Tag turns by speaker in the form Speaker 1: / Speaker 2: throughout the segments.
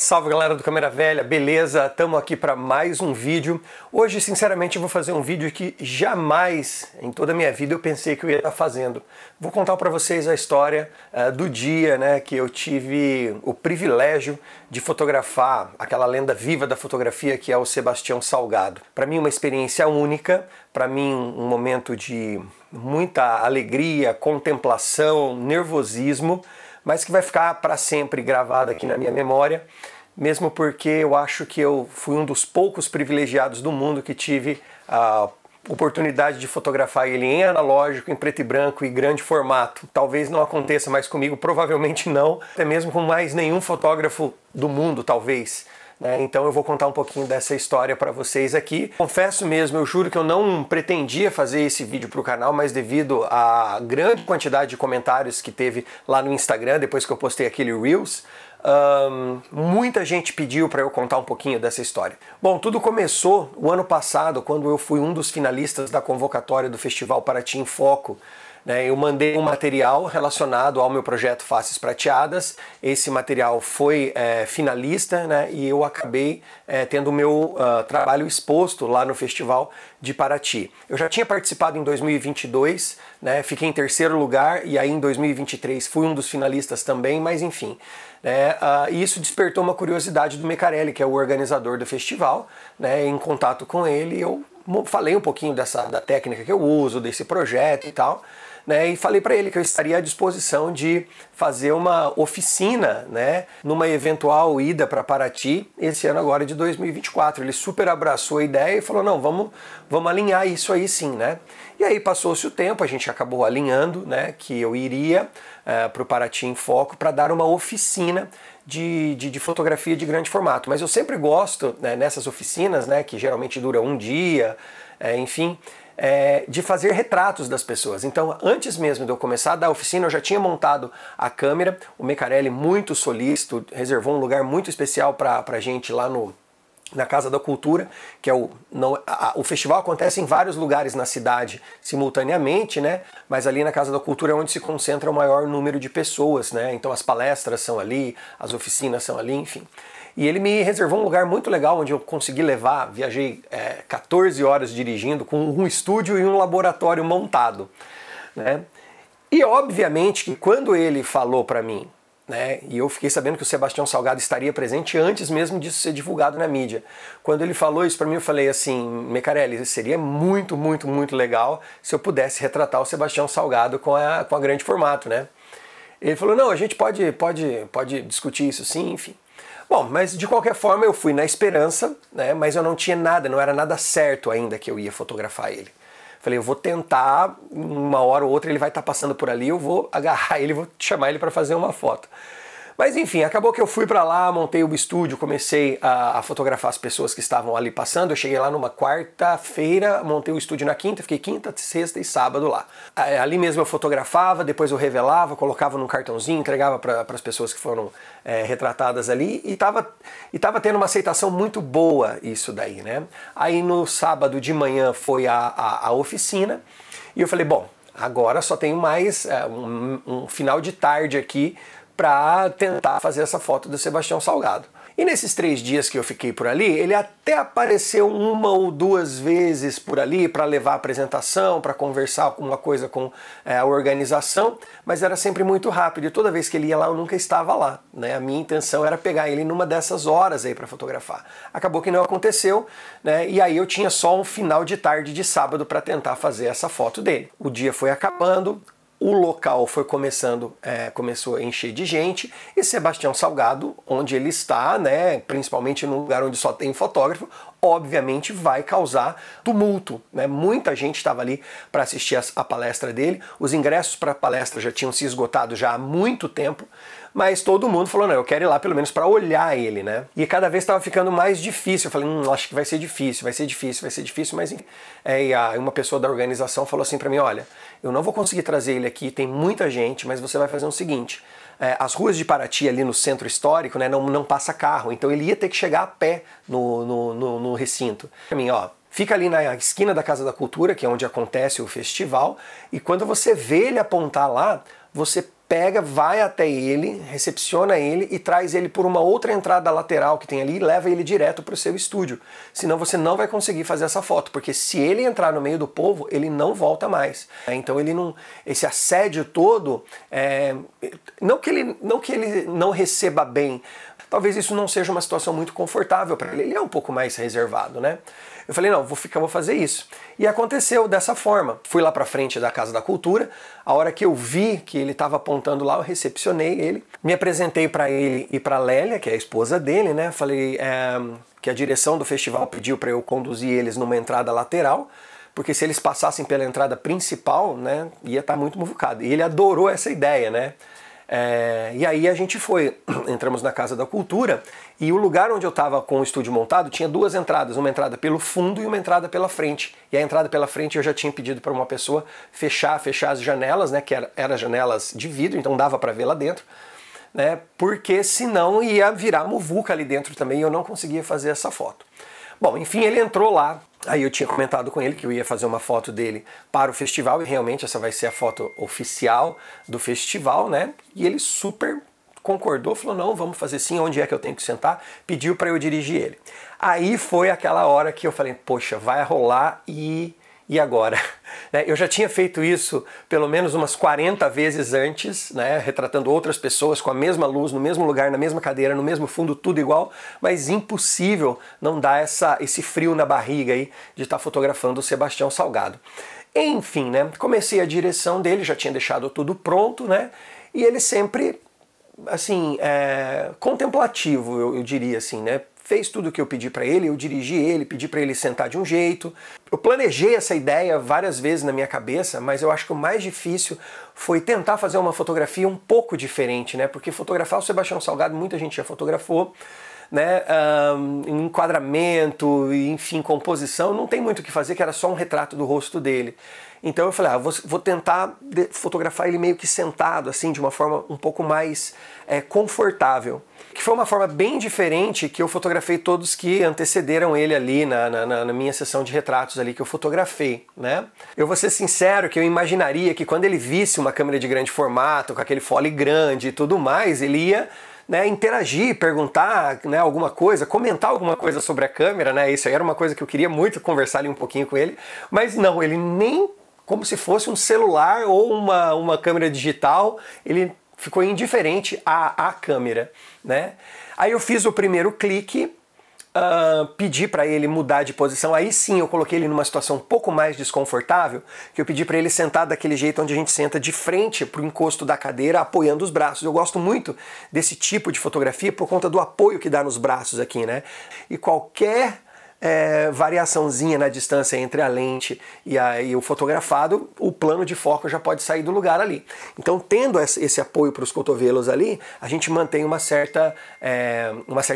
Speaker 1: Salve galera do Câmera Velha, beleza? Estamos aqui para mais um vídeo. Hoje, sinceramente, eu vou fazer um vídeo que jamais em toda a minha vida eu pensei que eu ia estar fazendo. Vou contar para vocês a história do dia, que eu tive o privilégio de fotografar aquela lenda viva da fotografia que é o Sebastião Salgado. Para mim, uma experiência única, para mim, um momento de muita alegria, contemplação, nervosismo, mas que vai ficar para sempre gravado aqui na minha memória, mesmo porque eu acho que eu fui um dos poucos privilegiados do mundo que tive a oportunidade de fotografar ele em analógico, em preto e branco e grande formato. Talvez não aconteça mais comigo, provavelmente não, até mesmo com mais nenhum fotógrafo do mundo, talvez. Então eu vou contar um pouquinho dessa história para vocês aqui. Confesso mesmo, eu juro que eu não pretendia fazer esse vídeo para o canal, mas devido à grande quantidade de comentários que teve lá no Instagram, depois que eu postei aquele Reels, muita gente pediu para eu contar um pouquinho dessa história. Bom, tudo começou o ano passado, quando eu fui um dos finalistas da convocatória do Festival Paraty em Foco. Eu mandei um material relacionado ao meu projeto Faces Prateadas. Esse material foi finalista, e eu acabei tendo o meu trabalho exposto lá no Festival de Paraty. Eu já tinha participado em 2022, fiquei em terceiro lugar, e aí em 2023 fui um dos finalistas também, mas enfim. E isso despertou uma curiosidade do Mecarelli, que é o organizador do festival. Em contato com ele, eu falei um pouquinho da técnica que eu uso, desse projeto e tal. E falei para ele que eu estaria à disposição de fazer uma oficina, numa eventual ida para Paraty esse ano agora de 2024. Ele super abraçou a ideia e falou, não, vamos alinhar isso aí sim, E aí passou-se o tempo, a gente acabou alinhando, que eu iria para o Paraty em Foco para dar uma oficina de fotografia de grande formato. Mas eu sempre gosto, nessas oficinas, que geralmente duram um dia, enfim, de fazer retratos das pessoas. Então, antes mesmo de eu começar a dar a oficina, eu já tinha montado a câmera. O Mecarelli, muito solícito, reservou um lugar muito especial para a gente lá na Casa da Cultura, que é o festival acontece em vários lugares na cidade simultaneamente, mas ali na Casa da Cultura é onde se concentra o maior número de pessoas, Então as palestras são ali, as oficinas são ali, enfim. E ele me reservou um lugar muito legal onde eu consegui viajei 14 horas dirigindo com um estúdio e um laboratório montado, E obviamente que quando ele falou para mim, e eu fiquei sabendo que o Sebastião Salgado estaria presente antes mesmo disso ser divulgado na mídia. Quando ele falou isso para mim, eu falei assim, Mecarelli, seria muito, muito, muito legal se eu pudesse retratar o Sebastião Salgado com a grande formato, Ele falou, não, a gente pode discutir isso sim, enfim. Bom, mas de qualquer forma eu fui na esperança, mas eu não tinha nada, não era nada certo ainda que eu ia fotografar ele. Falei, eu vou tentar, uma hora ou outra ele vai estar passando por ali, eu vou agarrar ele, vou chamar ele para fazer uma foto. Mas enfim, acabou que eu fui para lá, montei o estúdio, comecei a fotografar as pessoas que estavam ali passando. Eu cheguei lá numa quarta-feira, montei o estúdio na quinta, fiquei quinta, sexta e sábado lá. Ali mesmo eu fotografava, depois eu revelava, colocava num cartãozinho, entregava para as pessoas que foram retratadas ali, e tava tendo uma aceitação muito boa isso daí, Aí no sábado de manhã foi a oficina, e eu falei, bom, agora só tenho mais um final de tarde aqui para tentar fazer essa foto do Sebastião Salgado. E nesses 3 dias que eu fiquei por ali, ele até apareceu uma ou duas vezes por ali para levar a apresentação, para conversar alguma coisa com a organização, mas era sempre muito rápido e toda vez que ele ia lá eu nunca estava lá. A minha intenção era pegar ele numa dessas horas aí para fotografar. Acabou que não aconteceu, e aí eu tinha só um final de tarde de sábado para tentar fazer essa foto dele. O dia foi acabando, o local foi começou a encher de gente, e Sebastião Salgado, onde ele está, principalmente num lugar onde só tem fotógrafo, obviamente vai causar tumulto. Muita gente estava ali para assistir a palestra dele, os ingressos para a palestra já tinham se esgotado já há muito tempo, mas todo mundo falou, não, eu quero ir lá pelo menos para olhar ele, E cada vez estava ficando mais difícil, eu falei, acho que vai ser difícil, mas enfim. E uma pessoa da organização falou assim para mim, olha, eu não vou conseguir trazer ele aqui, tem muita gente, mas você vai fazer o seguinte, as ruas de Paraty ali no centro histórico, não passa carro, então ele ia ter que chegar a pé no recinto. Para mim, fica ali na esquina da Casa da Cultura, que é onde acontece o festival, e quando você vê ele apontar lá, você pega, vai até ele, recepciona ele e traz ele por uma outra entrada lateral que tem ali e leva ele direto para o seu estúdio. Senão você não vai conseguir fazer essa foto, porque se ele entrar no meio do povo, ele não volta mais. Então ele não, esse assédio todo, não que ele não receba bem, talvez isso não seja uma situação muito confortável para ele. Ele é um pouco mais reservado, né? Eu falei, não, vou fazer isso. E aconteceu dessa forma. Fui lá para frente da Casa da Cultura, a hora que eu vi que ele estava apontando lá, eu recepcionei ele, me apresentei para ele e para Lélia, que é a esposa dele, né? Falei que a direção do festival pediu para eu conduzir eles numa entrada lateral, porque se eles passassem pela entrada principal, né, ia estar muito muvucado. E ele adorou essa ideia, né? E aí a gente entramos na Casa da Cultura e o lugar onde eu estava com o estúdio montado tinha duas entradas, uma entrada pelo fundo e uma entrada pela frente. E a entrada pela frente eu já tinha pedido para uma pessoa fechar as janelas, né, que eram janelas de vidro, então dava para ver lá dentro, né, porque senão ia virar muvuca ali dentro também e eu não conseguia fazer essa foto. Bom, enfim, ele entrou lá. Aí eu tinha comentado com ele que eu ia fazer uma foto dele para o festival e realmente essa vai ser a foto oficial do festival, né? E ele super concordou, falou, não, vamos fazer sim, onde é que eu tenho que sentar? Pediu para eu dirigir ele. Aí foi aquela hora que eu falei, poxa, vai rolar e agora? Eu já tinha feito isso pelo menos umas 40 vezes antes, né, retratando outras pessoas com a mesma luz, no mesmo lugar, na mesma cadeira, no mesmo fundo, tudo igual, mas impossível não dar esse frio na barriga aí de estar fotografando o Sebastião Salgado. Enfim, né, comecei a direção dele, já tinha deixado tudo pronto, né, e ele sempre, assim, contemplativo, eu diria assim, né, fez tudo o que eu pedi para ele, eu dirigi ele, pedi para ele sentar de um jeito. Eu planejei essa ideia várias vezes na minha cabeça, mas eu acho que o mais difícil foi tentar fazer uma fotografia um pouco diferente, né? Porque fotografar o Sebastião Salgado muita gente já fotografou, né? Enquadramento, enfim, composição, não tem muito o que fazer, que era só um retrato do rosto dele. Então eu falei, vou tentar fotografar ele meio que sentado, assim, de uma forma um pouco mais confortável. Que foi uma forma bem diferente que eu fotografei todos que antecederam ele ali na minha sessão de retratos ali que eu fotografei, né? Eu vou ser sincero que eu imaginaria que quando ele visse uma câmera de grande formato, com aquele fole grande e tudo mais, ele ia, né, interagir, perguntar, né, alguma coisa, comentar alguma coisa sobre a câmera, né? Isso aí era uma coisa que eu queria muito conversar ali um pouquinho com ele, mas não, ele nem como se fosse um celular ou uma câmera digital, ele ficou indiferente à câmera, né? Aí eu fiz o primeiro clique, pedi para ele mudar de posição, aí sim eu coloquei ele numa situação um pouco mais desconfortável, que eu pedi para ele sentar daquele jeito onde a gente senta de frente para o encosto da cadeira, apoiando os braços. Eu gosto muito desse tipo de fotografia por conta do apoio que dá nos braços aqui, né? E qualquer variaçãozinha na distância entre a lente e o fotografado, o plano de foco já pode sair do lugar ali. Então, tendo esse apoio para os cotovelos ali, a gente mantém uma certa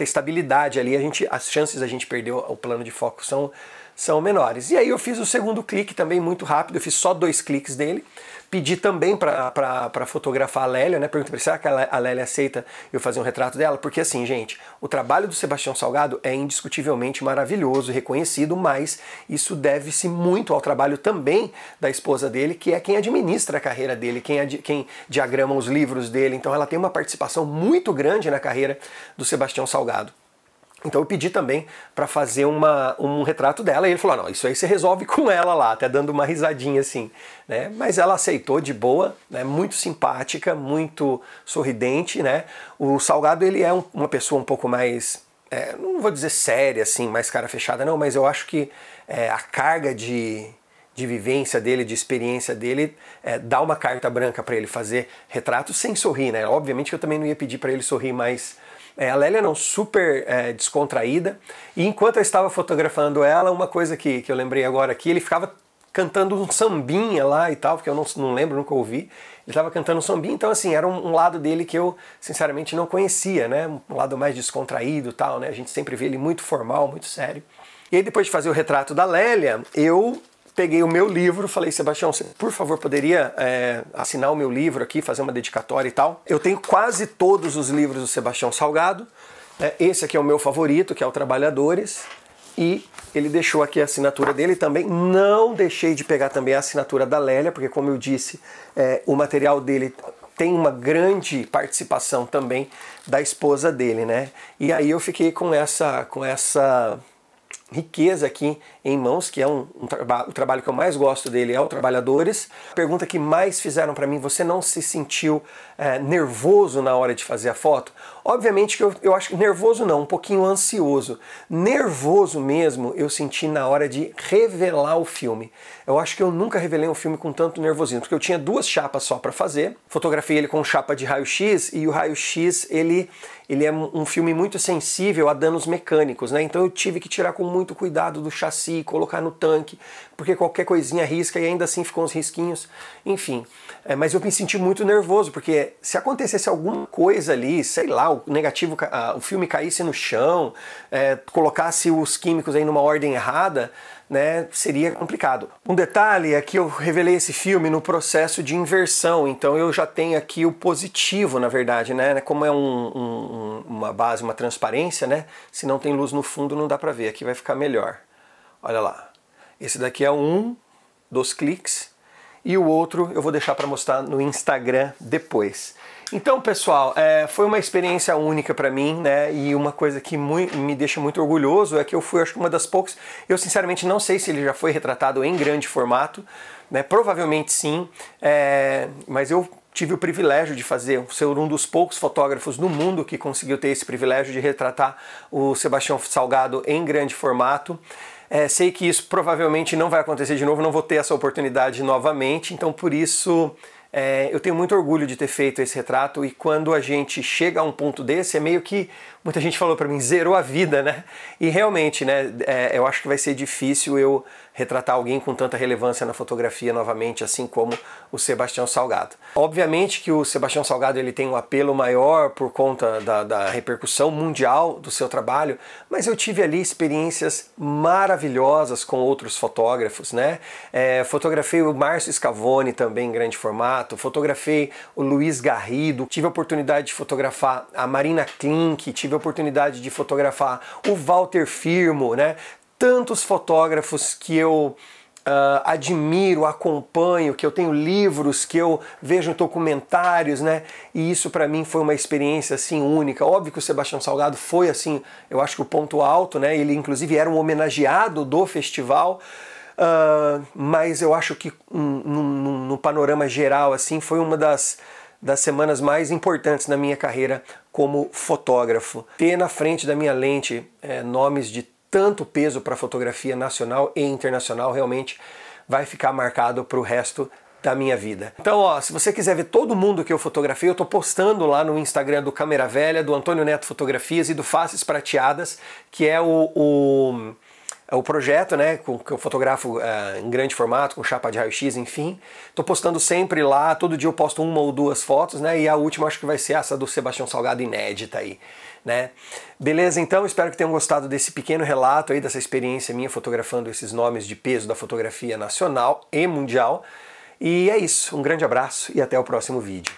Speaker 1: estabilidade ali, as chances da gente perder o plano de foco são menores. E aí eu fiz o segundo clique também muito rápido, eu fiz só 2 cliques dele, pedi também para fotografar a Lélia, né? Perguntei será que a Lélia aceita eu fazer um retrato dela? Porque assim, gente, o trabalho do Sebastião Salgado é indiscutivelmente maravilhoso, reconhecido, mas isso deve-se muito ao trabalho também da esposa dele, que é quem administra a carreira dele, quem diagrama os livros dele, então ela tem uma participação muito grande na carreira do Sebastião Salgado. Então eu pedi também para fazer um retrato dela e ele falou, não, isso aí você resolve com ela lá, até dando uma risadinha assim, né? Mas ela aceitou de boa, né? Muito simpática, muito sorridente, né? O Salgado, ele é uma pessoa um pouco mais, não vou dizer séria assim, mais cara fechada não, mas eu acho que a carga de vivência dele, de experiência dele, dá uma carta branca para ele fazer retratos sem sorrir, né? Obviamente que eu também não ia pedir para ele sorrir, mas a Lélia não, super descontraída, e enquanto eu estava fotografando ela, uma coisa que eu lembrei agora aqui, ele ficava cantando um sambinha lá e tal, porque eu não lembro, nunca ouvi, ele estava cantando um sambinha, então assim, era um lado dele que eu sinceramente não conhecia, né, um lado mais descontraído e tal, né, a gente sempre vê ele muito formal, muito sério. E aí depois de fazer o retrato da Lélia, eu peguei o meu livro, falei, Sebastião, você por favor poderia assinar o meu livro aqui, fazer uma dedicatória e tal. Eu tenho quase todos os livros do Sebastião Salgado, esse aqui é o meu favorito, que é o Trabalhadores, e ele deixou aqui a assinatura dele também. Não deixei de pegar também a assinatura da Lélia, porque como eu disse, o material dele tem uma grande participação também da esposa dele, né? E aí eu fiquei com essa riqueza aqui em mãos, que é o trabalho que eu mais gosto dele, é o Trabalhadores. A pergunta que mais fizeram para mim: você não se sentiu nervoso na hora de fazer a foto? Obviamente que eu acho que nervoso não, um pouquinho ansioso. Nervoso mesmo eu senti na hora de revelar o filme. Eu acho que eu nunca revelei um filme com tanto nervosismo, porque eu tinha 2 chapas só para fazer. Fotografei ele com chapa de raio-x, e o raio-x ele é um filme muito sensível a danos mecânicos, né? Então eu tive que tirar com muito cuidado do chassi, colocar no tanque, porque qualquer coisinha risca, e ainda assim ficou uns risquinhos, enfim. Mas eu me senti muito nervoso, porque se acontecesse alguma coisa ali, sei lá, o filme caísse no chão, colocasse os químicos aí numa ordem errada, né, seria complicado. Um detalhe é que eu revelei esse filme no processo de inversão, então eu já tenho aqui o positivo, na verdade, né? Como é uma base, uma transparência, né? Se não tem luz no fundo não dá pra ver, aqui vai ficar melhor. Olha lá, esse daqui é um dos cliques, e o outro eu vou deixar para mostrar no Instagram depois. Então, pessoal, foi uma experiência única para mim, né? E uma coisa que me deixa muito orgulhoso é que eu fui, acho que uma das poucas. Eu sinceramente não sei se ele já foi retratado em grande formato, né? Provavelmente sim, mas eu tive o privilégio de ser um dos poucos fotógrafos no mundo que conseguiu ter esse privilégio de retratar o Sebastião Salgado em grande formato. Sei que isso provavelmente não vai acontecer de novo, não vou ter essa oportunidade novamente, então por isso eu tenho muito orgulho de ter feito esse retrato. E quando a gente chega a um ponto desse, é meio que, muita gente falou para mim, zerou a vida, né? E realmente, né, eu acho que vai ser difícil eu retratar alguém com tanta relevância na fotografia novamente, assim como o Sebastião Salgado. Obviamente que o Sebastião Salgado ele tem um apelo maior por conta da repercussão mundial do seu trabalho, mas eu tive ali experiências maravilhosas com outros fotógrafos, né? Fotografei o Márcio Scavone também em grande formato, fotografei o Luiz Garrido, tive a oportunidade de fotografar a Marina Klink, tive a oportunidade de fotografar o Walter Firmo, né? Tantos fotógrafos que eu admiro, acompanho, que eu tenho livros, que eu vejo documentários, né? E isso para mim foi uma experiência assim única. Óbvio que o Sebastião Salgado foi assim, eu acho que o ponto alto, né? Ele inclusive era um homenageado do festival. Mas eu acho que no panorama geral assim foi uma das semanas mais importantes na minha carreira como fotógrafo. Ter na frente da minha lente nomes de tanto peso para a fotografia nacional e internacional realmente vai ficar marcado para o resto da minha vida. Então, ó, se você quiser ver todo mundo que eu fotografei, eu tô postando lá no Instagram do Câmera Velha, do Antônio Neto Fotografias e do Faces Prateadas, que é o projeto, né, que eu fotografo em grande formato, com chapa de raio-x, enfim. Tô postando sempre lá, todo dia eu posto 1 ou 2 fotos, né, e a última acho que vai ser essa do Sebastião Salgado inédita aí, né. Beleza, então, espero que tenham gostado desse pequeno relato aí, dessa experiência minha fotografando esses nomes de peso da fotografia nacional e mundial. E é isso, um grande abraço e até o próximo vídeo.